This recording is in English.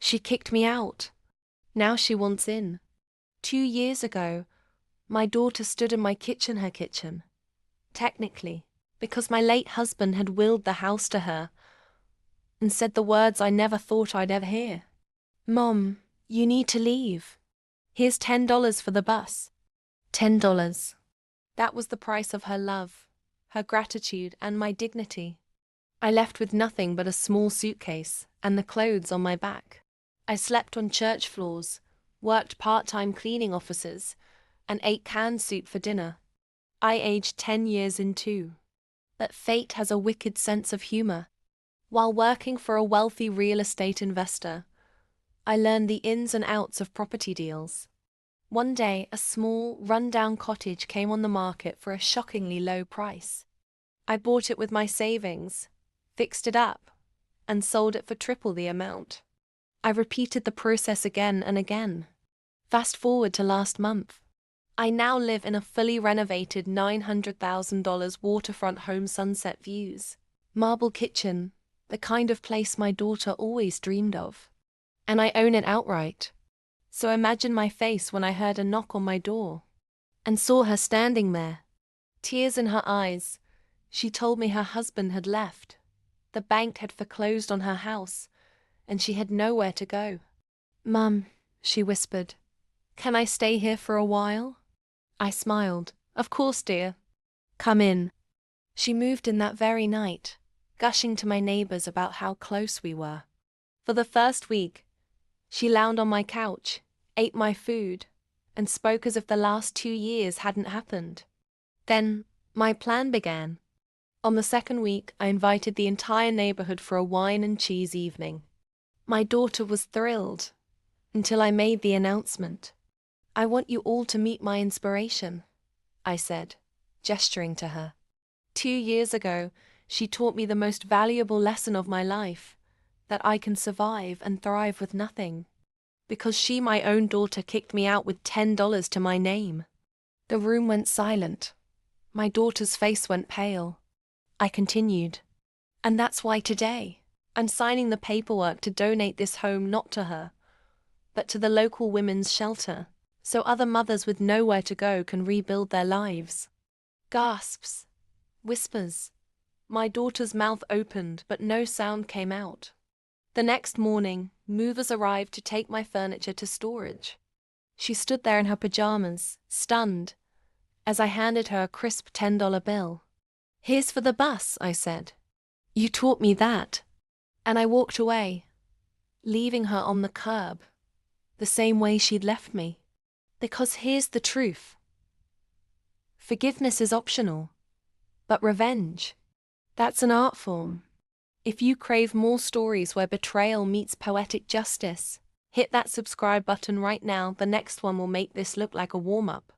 She kicked me out. Now she wants in. 2 years ago, my daughter stood in my kitchen, her kitchen. Technically, because my late husband had willed the house to her and said the words I never thought I'd ever hear. Mom, you need to leave. Here's $10 for the bus. $10. That was the price of her love, her gratitude, and my dignity. I left with nothing but a small suitcase and the clothes on my back. I slept on church floors, worked part-time cleaning offices, and ate canned soup for dinner. I aged 10 years in too. But fate has a wicked sense of humor. While working for a wealthy real estate investor, I learned the ins and outs of property deals. One day, a small, run-down cottage came on the market for a shockingly low price. I bought it with my savings, fixed it up, and sold it for triple the amount. I repeated the process again and again. Fast forward to last month. I now live in a fully renovated $900,000 waterfront home, sunset views, marble kitchen, the kind of place my daughter always dreamed of. And I own it outright. So imagine my face when I heard a knock on my door and saw her standing there, tears in her eyes. She told me her husband had left. The bank had foreclosed on her house, and she had nowhere to go. Mum, she whispered, can I stay here for a while? I smiled. Of course, dear. Come in. She moved in that very night, gushing to my neighbors about how close we were. For the first week, she lounged on my couch, ate my food, and spoke as if the last 2 years hadn't happened. Then, my plan began. On the second week, I invited the entire neighborhood for a wine and cheese evening. My daughter was thrilled, until I made the announcement. I want you all to meet my inspiration, I said, gesturing to her. 2 years ago, she taught me the most valuable lesson of my life, that I can survive and thrive with nothing. Because she, my own daughter, kicked me out with $10 to my name. The room went silent. My daughter's face went pale. I continued. And that's why today, I'm signing the paperwork to donate this home not to her, but to the local women's shelter, so other mothers with nowhere to go can rebuild their lives. Gasps. Whispers. My daughter's mouth opened, but no sound came out. The next morning, movers arrived to take my furniture to storage. She stood there in her pajamas, stunned, as I handed her a crisp $10 bill. Here's for the bus, I said. You taught me that. And I walked away, leaving her on the curb, the same way she'd left me. Because here's the truth. Forgiveness is optional, but revenge, that's an art form. If you crave more stories where betrayal meets poetic justice, hit that subscribe button right now. The next one will make this look like a warm-up.